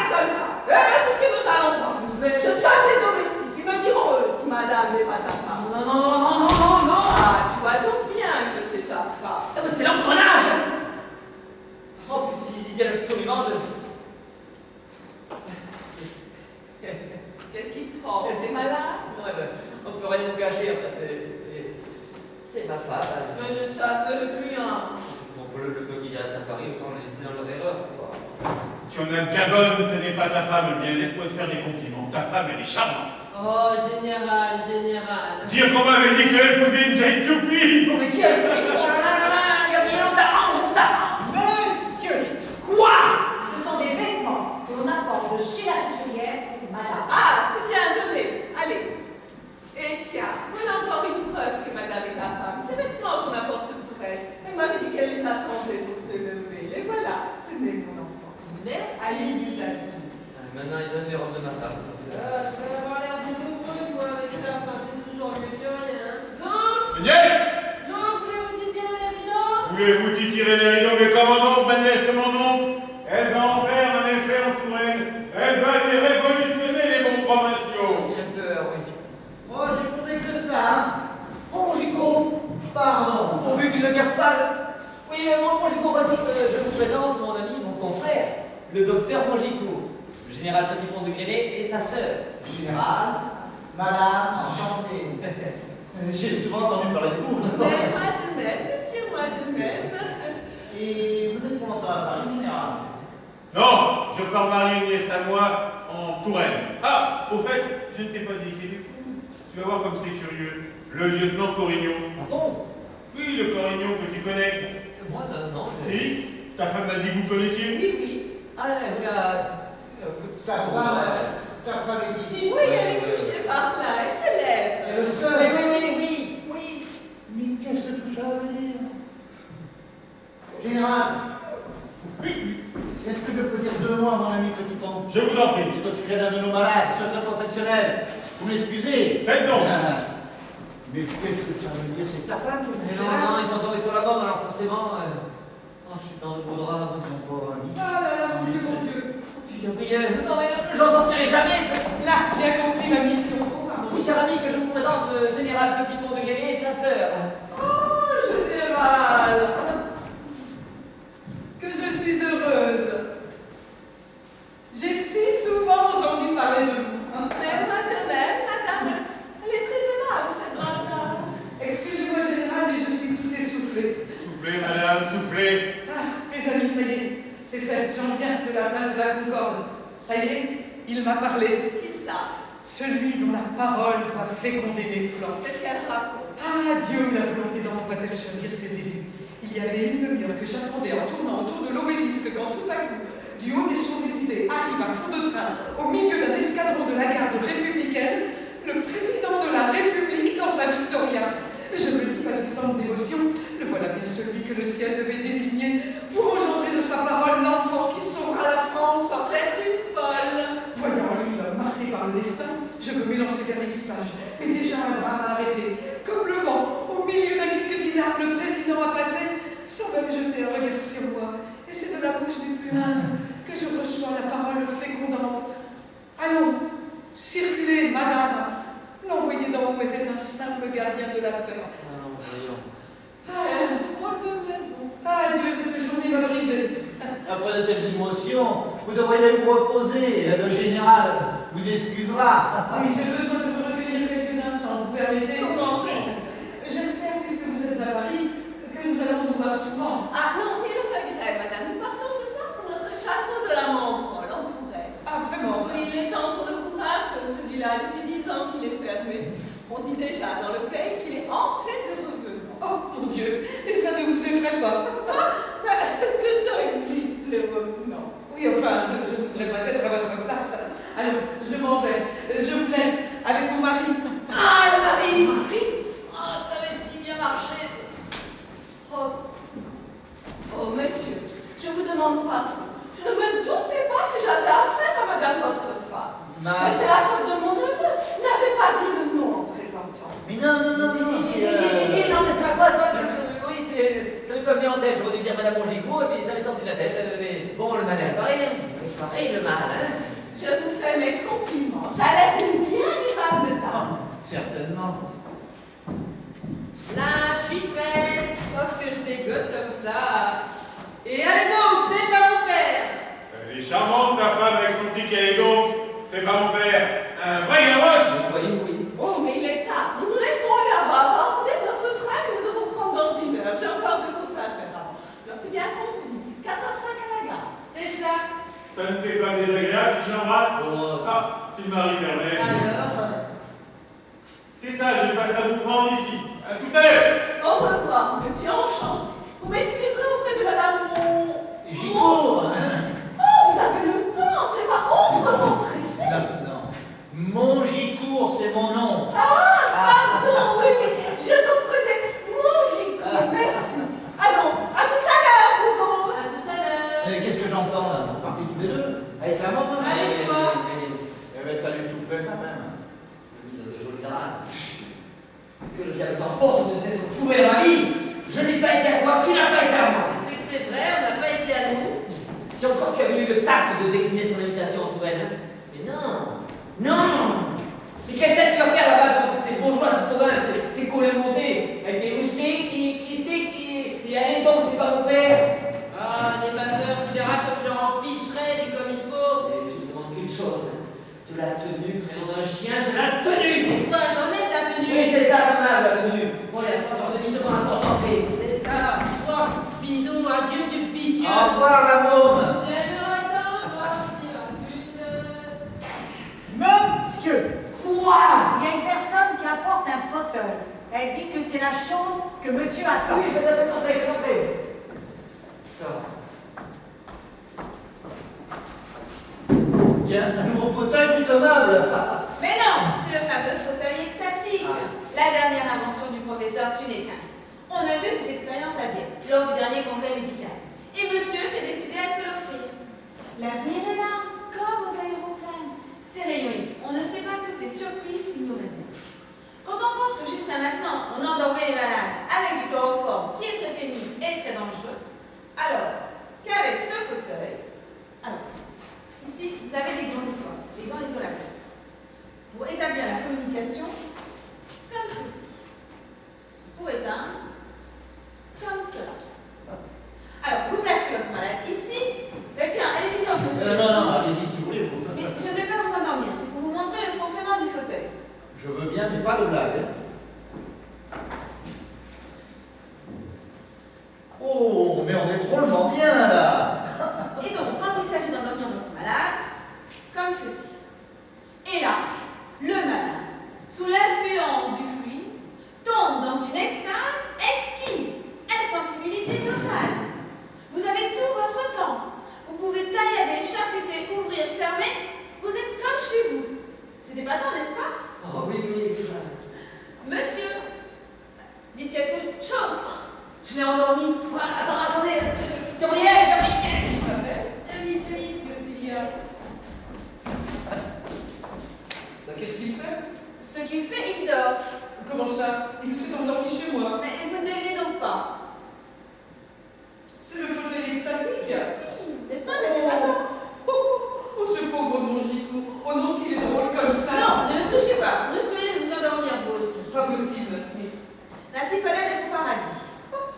c'est comme ça. Eh bien, c'est ce que nous allons voir. Je sonne les domestiques. Ils me diront eux si madame n'est pas ta femme. Non, non, non, non, non, non, non. Ah, tu vois donc bien que c'est ta femme. Ah, mais c'est l'engrenage. Oh, puis s'ils y tiennent absolument de... Qu'est-ce qui te prend? T'es malade? Non, on ne peut rien nous cacher, en fait. C'est ma femme. Mais je savais bien. Pour le peu qu'il reste à Paris, autant le laisser dans leur erreur, c'est pas... Tu en as bien bonne, ce n'est pas ta femme. Bien, laisse-moi te faire des compliments. Ta femme, elle est charmante. Oh, général, général. Dire qu'on m'avait dit que tu avais épousé une vieille toupie. Oh, mais qui a dit? Oh là là là là, Gabriel, on t'arrange. Monsieur, Quoi? ce sont des vêtements que l'on apporte de chez la couturière pour madame. Ah, c'est bien donné. Allez. Et tiens, voilà encore une preuve que madame est ta femme. Ces vêtements qu'on apporte pour elle. Elle m'avait dit qu'elle les attendait pour se lever. Les voilà. Ce n'est mon enfant. Merci. Allez, les amis. Maintenant, il donne les robes de ma femme. Je vais avoir l'air de heureux, moi, avec ça. Enfin, c'est toujours mieux que rien. Non, Agnès, non, voulez-vous dire les rideaux? voulez-vous tirer les rideaux? Mais comment donc, Agnès, comment donc? Elle va en faire un effet en Touraine. Elle va les révolutionner, les bons provinciaux. Bien peur, oui. Oh, j'ai compris que ça, hein. Oh, Gico, pardon. Pourvu qu'il ne garde pas le... Oui, mon Gico, vas-y, je vous présente mon ami, mon confrère, le docteur Mongico, le général Petit-Pont de Grélé et sa sœur. Général, madame, enchanté. J'ai souvent entendu parler de vous. Mais moi de même, monsieur, moi de même. Et vous êtes pour longtemps à Paris, général? Non, je pars marier une nièce à moi en Touraine. Ah, au fait, je ne t'ai pas dit qu'il est épouse. Tu vas voir comme c'est curieux. Le lieutenant Corignon. Ah bon? Oui, le Corignon que tu connais. Moi, non. Si, ta femme m'a dit que vous connaissiez. Oui, oui. Ah, oui, Sa femme est ici? Oui, elle est couchée par là, elle se lève. Et le seul. Oui. Oui. Mais qu'est-ce que tout ça veut dire? Général, est-ce que je peux dire deux mots à mon ami Petit-Pont? Je vous en prie. C'est au sujet d'un de nos malades, secret professionnel. Vous m'excusez? Faites donc. Mais qu'est-ce que ça veut dire? C'est ta femme, tout Mais non, ils sont tombés sur la bombe, alors forcément... je suis dans le beau drap, mon pauvre ami. Ah là là, mon Dieu, mon Dieu. Puis Gabriel, non mais j'en sortirai jamais. Là, j'ai accompli ma mission. Oh, pardon. Oui, cher ami, que je vous présente le général Petit-Pont de Grélé et sa sœur. Oh, général. Que je suis heureuse. J'ai si souvent entendu parler de vous. Hein. Mais moi de même, madame, elle est très aimable, cette grande dame. Excusez-moi, général, mais je suis tout essoufflée. Soufflez, madame, soufflez. Ah, mes amis, ça y est, c'est fait. J'en viens de la place de la Concorde. Ça y est, il m'a parlé. Qui ça? Celui dont la parole doit féconder mes flancs. Qu'est-ce qu'elle raconte? Ah, Dieu, la volonté d'en va-t-elle choisir ses élus? Il y avait une demi-heure que j'attendais en tournant autour de l'obélisque quand tout à coup, du haut des Champs-Élysées, arrive à fond de train, au milieu d'un escadron de la garde républicaine, le président de la République dans sa Victoria. Je me dis, palpitant de dévotion, le voilà bien celui que le ciel devait désigner pour engendrer de sa parole l'enfant qui sauvera la France. En fait, une folle. Voyant lui, marqué par le destin, je veux m'élancer vers l'équipage. Mais déjà un bras m'a arrêté. Comme le vent, au milieu d'un cliquetis d'arbres, le président a passé sans même jeter un regard sur moi. Et c'est de la bouche du plus humble que je reçois la parole fécondante. Allons, circulez, madame. L'envoyé d'en haut était un simple gardien de la paix. Voyons. Elle drôle de maison. Ah, Dieu, cette journée m'a brisé. Après de telles émotions, vous devriez vous reposer. Le général vous excusera. Oui, j'ai besoin de vous recueillir quelques instants, vous permettez? Comment? J'espère, puisque vous êtes à Paris, que nous allons nous voir souvent. Ah non, mille regrets, madame. Nous partons ce soir pour notre château de la Membrole, en Touraine. Ah, vraiment? Oui, il est temps qu'on le couvre un peu, celui-là. Depuis 10 ans qu'il est fermé. On dit déjà dans le pays qu'il est hanté de revenants. Oh, mon Dieu, et ça ne vous effraie pas? Est-ce que ça existe, les revenants? Oui, enfin, je ne voudrais pas être à votre place. Alors, je m'en vais. Je vous laisse avec mon mari. Ah, le mari! Ah, ça avait si bien marché. Oh, monsieur, je vous demande pardon. Je ne me doutais pas que j'avais affaire à madame votre femme. Mais c'est la faute de mon neveu. Il n'avait pas dit le nom en présentant. Mais non. Non, mais c'est pas quoi, oui, ça m'est pas venu en tête. J'aurais dû dire Madame Mongico, et puis ça m'est sorti de la tête. Mais bon, le malin, pareil, hein. Et le mal, hein? Je vous fais mes compliments. Ça a l'air d'une bien aimable dame. Certainement. Là, je suis faite. Parce que je dégote comme ça. Et allez donc, c'est pas mon père. Elle est charmante, ta femme, avec son petit qu'elle est donc. C'est pas mon père. Un vrai gavroche. Vous voyez, oui. Oh, mais il est tard. Nous nous laissons aller là-bas. Attendez notre train que nous devons prendre dans 1 heure. J'ai encore 2 courses à faire avant. Alors, c'est bien compris. 4h05 à la gare. C'est ça. Ça ne t'est pas désagréable si j'embrasse? Bon, Ah, si le mari permet. Alors. C'est ça, je passe à vous prendre ici. À tout à l'heure. Au revoir, monsieur, enchanté. Vous m'excuserez auprès de madame J'y cours. Oh, vous avez le temps, c'est pas autrement pressé. Non. Mon Gicourt, c'est mon nom. Pardon, oui, je comprenais. Mon Gicourt, merci. Allons, à tout à l'heure, vous autres. À tout à l'heure. Mais qu'est-ce que j'entends là? Vous partez tous les deux? Avec la maman? Allez, toi. Eh ben, t'as du tout fait quand même. Le joli drame. Que le diable t'emporte de t'être fourré dans ma vie. Je n'ai pas été à toi, tu n'as pas été à moi. Mais c'est que c'est vrai, on n'a pas été à nous. Si encore tu avais eu le tact de décliner son invitation en Touraine. Hein. Mais non. Non. Mais quelle tête tu vas faire là-bas devant toutes ces bourgeois de province, ces collègues montés, avec des moustiques qui... Et allez donc, c'est pas mon père. Ah, n'aie pas peur, tu verras comme je leur en ficherai du comme il faut. Et je te demande qu'une chose. De la tenue, prénom d'un chien, de la tenue. Mais quoi, j'en ai de la tenue. Oui, c'est ça, pas mal, la tenue. Bon, il y a 3 heures de mise devant la porte d'entrée. C'est ça, toi, bidon, adieu du vicieux. Au revoir la môme. J'aimerais t'en dire une. Monsieur, Quoi? il y a une personne qui apporte un fauteuil. Elle dit que c'est la chose que monsieur attend. Oui, faites entrer. Tiens, un nouveau fauteuil tout aimable. Mais non, c'est le fameux fauteuil extatique. La dernière invention du professeur Tunéquin. On a vu cette expérience à Vienne, lors du dernier congrès médical. Et monsieur s'est décidé à se l'offrir. L'avenir est là, comme aux aéroplanes. Ces rayons X, on ne sait pas toutes les surprises qu'ils nous réservent. Quand on pense que jusqu'à maintenant, on endormait les malades avec du chloroforme qui est très pénible et très dangereux, alors qu'avec ce fauteuil, alors, ici, vous avez des gants de soie, des gants isolateurs, pour établir la communication comme ceci. Pour éteindre, comme cela. Alors, vous placez votre malade ici. Mais tiens, allez-y donc, monsieur. Non, allez-y si vous voulez. Mais je ne vais pas vous endormir, c'est pour vous montrer le fonctionnement du fauteuil. Je veux bien, mais pas de blague. Oh, mais on est drôlement bien là. Et donc, quand il s'agit d'endormir notre malade, comme ceci. Et là, le malade, sous l'influence du fluide, tombe dans une extase exquise, insensibilité totale. Vous avez tout votre temps. Vous pouvez tailler, charcuter, ouvrir, fermer. Vous êtes comme chez vous. C'était pas tant, n'est-ce pas? Oh oui, c'est ça. Monsieur, dites quelque chose. Je l'ai endormi. Attendez, Gabriel. Vite, qu'est-ce qu'il y a? Bah, qu'est-ce qu'il fait? Ce qu'il fait, il dort. Comment ça? Il s'est endormi chez moi. Mais vous ne devinez donc pas. C'est le fauteuil extatique. Oui, n'est-ce pas, j'étais pas tard. Oh, ce pauvre mon Gicourt. Oh non, ce qu'il est drôle comme ça. Non, ne me touchez pas. Vous risqueriez de vous endormir, vous aussi. Pas possible. Mais n'a-t-il pas l'air d'être au paradis?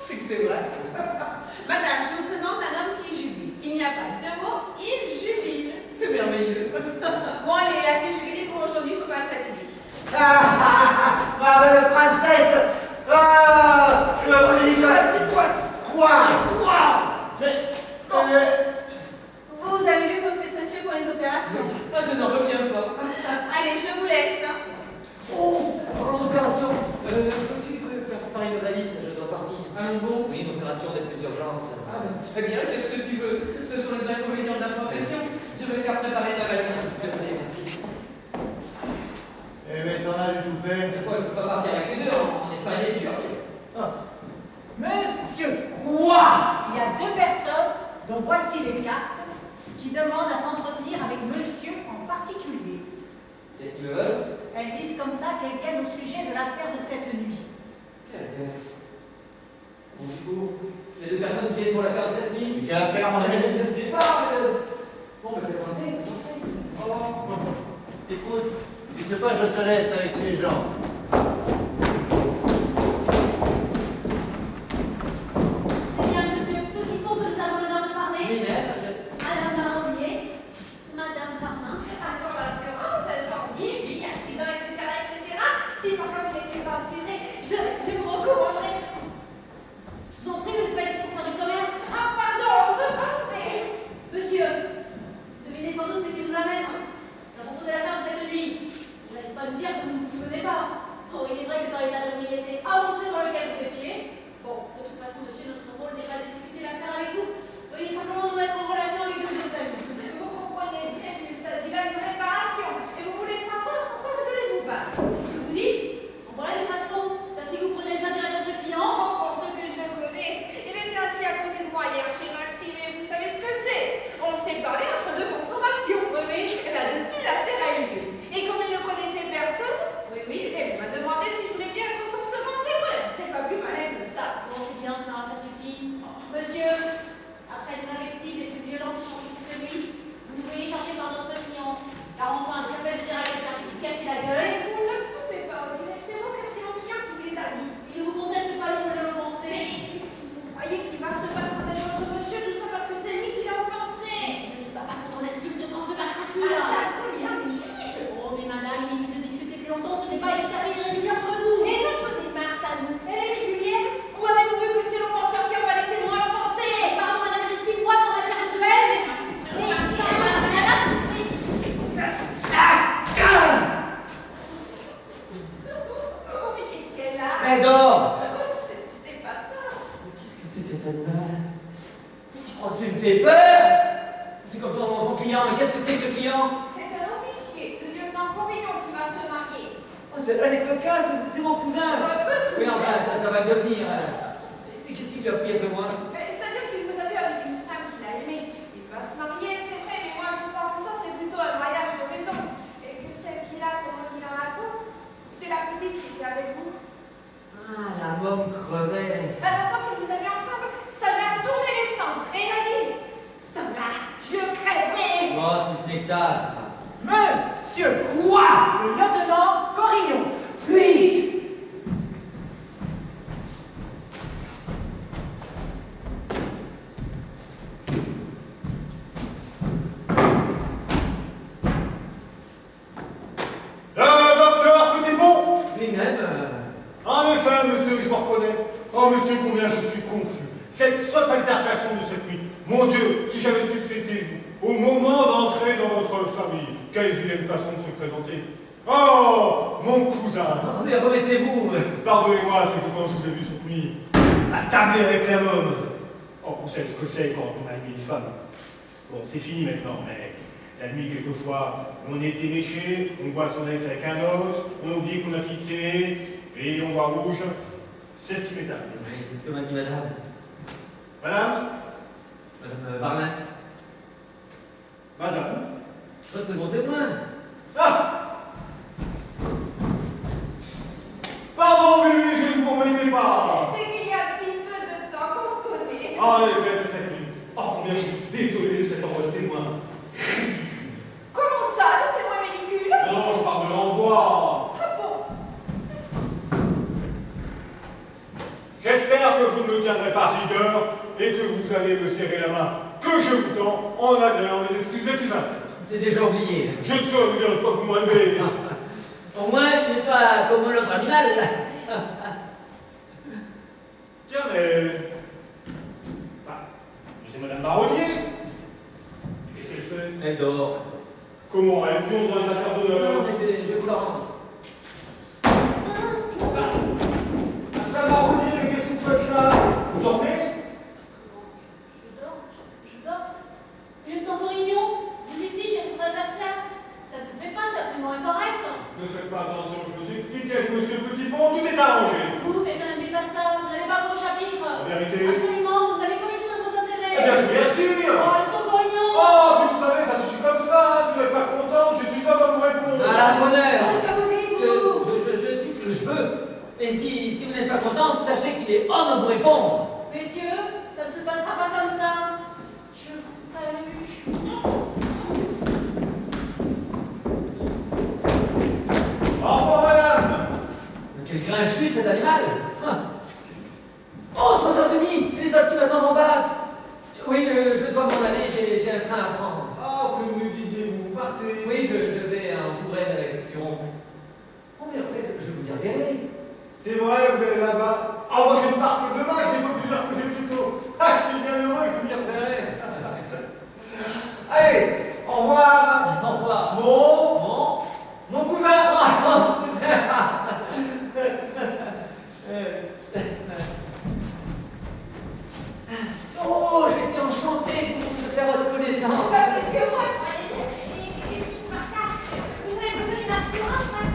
C'est que c'est vrai. Madame, je vous présente un homme qui jubile. Il n'y a pas de mots, il jubile. C'est merveilleux. Bon, allez, assez jubilé pour aujourd'hui, faut pas être fatigué. Ma belle princesse. Je vous dis que... Quoi? Vous avez vu comme c'est précieux pour les opérations. Ah, je n'en reviens pas. Allez, je vous laisse. Oh, parlons d'opération. Tu peux préparer une valise, je dois partir. Allons bon. Oui, une opération des plus urgente. Ah, ben, très bien, qu'est-ce que tu veux? Ce sont les inconvénients de la profession. Je vais faire préparer ta valise. S'il te plaît, merci. Eh mais t'en as du tout fait. De quoi je peux pas partir avec les deux, on n'est pas des Turcs. Monsieur, quoi? Il y a 2 personnes, dont voici les cartes, qui demandent à s'entretenir avec monsieur en particulier. Qu'est-ce qu'ils me veulent? Elles disent comme ça qu'elles viennent au sujet de l'affaire de cette nuit. Bon, du coup, les 2 personnes qui viennent pour l'affaire de cette nuit. Quelle affaire, mon ami? Je ne sais pas. Bon, Écoute, tu sais pas, je te laisse avec ces gens. C'est bien, monsieur. Petit pont que nous avons l'honneur de parler. Lui-même. Madame Marronnier, Madame Farnin. Agent d'assurance, incendie, vie, accident, etc., etc. Si par contre vous n'étiez pas assuré, je vous recommanderais. Je vous en prie, vous n'êtes pas ici pour faire du commerce. Ah, pardon, je passerai. Monsieur, vous devinez sans doute ce qui nous amène à propos de l'affaire de cette nuit. Vous n'allez pas nous dire que vous ne vous souvenez pas. Oh, il est vrai que dans l'état d'ébriété avancé dans lequel vous étiez. Bon, de toute façon, monsieur, notre rôle n'est pas de discuter l'affaire avec vous. Veuillez simplement nous mettre en relation avec deux de vos amis. Vous comprenez bien qu'il s'agit là d'une réparation. Et vous voulez savoir pourquoi vous allez vous battre. Qu'est-ce que vous dites? En voilà des façons. Si vous prenez les intérêts de votre client. Oh, pour ce que je le connais, il était assis à côté de moi hier chez Maxime et vous savez ce que c'est. On s'est parlé entre deux consommations. Oui, oui. Et là-dessus, l'affaire a eu lieu. Et comme il ne connaissait personne, Oui, oui. il m'a demandé si je voulais bien être son second témoin. C'est pas plus malin que ça. Bon, c'est bien ça, ça suffit. Monsieur, après les invectives les plus violentes qui changent cette nuit, vous nous voyez chercher par notre client. Car enfin, je vais de dire à quelqu'un qui vous casse la gueule. Et vous ne pouvez pas me dire, c'est moi car c'est mon client qui vous les a dit. Il ne vous conteste pas les mots de l'offensé. Mais si vous croyez qu'il va se battre avec votre monsieur, tout ça parce que c'est lui qui l'a offensé. S'il ne se bat pas quand on insulte, quand se battra-t-il? Ah, ça peut bien le juge. Oh, mais madame, inutile de discuter plus longtemps, ce débat est tout à fait irrégulier entre nous. Et notre démarche à nous, elle est régulière? Ou avez-vous vu que c'est l'offenseur qui envoie les témoins l'offensé? Pardon, madame, j'estime moi qu'en matière de duel. Mais, madame, Oh, mais qu'est-ce qu'elle a? Mais dors! C'était pas tard. Mais qu'est-ce que c'est que cet animal? Tu crois que tu me fais peur? C'est comme son client, mais qu'est-ce que c'est que ce client? C'est un officier, le lieutenant Corignon qui va se marier. Oh, elle est cocasse, c'est mon cousin! Votre Oui, enfin, ça va devenir. Et qu'est-ce qu'il lui a pris après moi? C'est-à-dire qu'il vous a vu avec une femme qu'il a aimée. Il va se marier, c'est vrai, mais moi je crois que ça c'est plutôt un mariage de maison. Et que celle qu'il a, comme on dit dans la peau, c'est la petite qui était avec vous. Ah, la môme crevait. Alors quand ils vous avaient ensemble, ça lui a tourné les sangs. Et il a dit, cet homme-là, je le crèverai. Oh, si ce n'est que ça, c'est pas. Monsieur, quoi? Le lieutenant Corignon. Puis, Docteur Petit-Pont. Lui-même. En effet, monsieur, je vous reconnais. Oh, monsieur, combien je suis confus. Cette sotte altercation de cette nuit. Mon Dieu, si j'avais su que c'était vous, au moment d'entrer dans votre famille, quelle vilaine façon de se présenter. Oh, mon cousin. Oh, mais remettez-vous. Pardonnez-moi, c'est que quand je vous ai vu cette nuit, attablé avec la môme. Oh, on sait ce que c'est quand on a aimé une femme. Bon, c'est fini maintenant, mais la nuit, quelquefois, on est éméché, on voit son ex avec un autre, on oublie qu'on a fixé, et on voit rouge. C'est ce qui m'est arrivé. Oui, c'est ce que m'a dit madame. Madame? Madame Varlin. Madame? Votre second témoin. Ah! Pardon, oui, je ne vous remettais pas. C'est qu'il y a si peu de temps qu'on se connaît. Ah, en effet, c'est cette nuit. Oh, combien je suis désolé de cet envoi de témoin. Comment ça, de témoin ridicule? Non, je parle de l'envoi. Ah bon? J'espère que vous ne me tiendrez pas rigueur et que vous allez me serrer la main que je vous tends en agréant mes excuses les plus sincères. C'est déjà oublié. Je ne saurais vous dire une fois que vous m'enlevez. Au moins, il n'est pas comme l'autre animal. Tiens, mais... Ah, mais c'est Madame Marronnier. Qu'est-ce qu'elle fait? Elle dort. Comment? Elle plonge dans les affaires Non, d'honneur. mais je vais vous la rendre. Ça Marronnier, mais qu'est-ce que vous faites là? Vous dormez? Je dors. Lieutenant Corignon, vous ici, chez votre adversaire, ça ne se fait pas, c'est absolument incorrect. Ne faites pas attention, je me suis expliqué avec Monsieur Petit-Pont, tout est arrangé. Vous, mais n'aimez pas ça, vous n'avez pas bon chapitre. En vérité. Absolument, vous avez comme une chose vos intérêts. Eh bien, je vais dire. Oh, lieutenant Corignon. Oh, puis vous savez, ça suffit comme ça. Si vous n'êtes pas content, je suis homme à vous répondre. À la bonne heure. Qu'est-ce que vous dites, vous? Je dis ce que je veux. Et si vous n'êtes pas contente, sachez qu'il est homme à vous répondre. Messieurs, ça ne se passera pas comme ça. Je vous salue. Grinchu, cet animal. Oh, 3h30, les autres qui m'attendent en bas. Oui, je dois m'en aller, j'ai un train à prendre. Oh, que nous disiez-vous, partez. Oui, je vais en Touraine avec Turon. Oh, mais en fait, je vous y reverrai. C'est vrai, vous allez là-bas. Ah, moi je ne pars que demain, je l'ai pas pu leur coucher plus tôt. Ah, je suis bien heureux que vous y reverrez. Allez, au revoir. Au revoir. Mon cousin. Mon cousin. Oh, j'ai été enchanté de faire votre connaissance. Parce que moi, vous avez besoin d'une assurance, hein.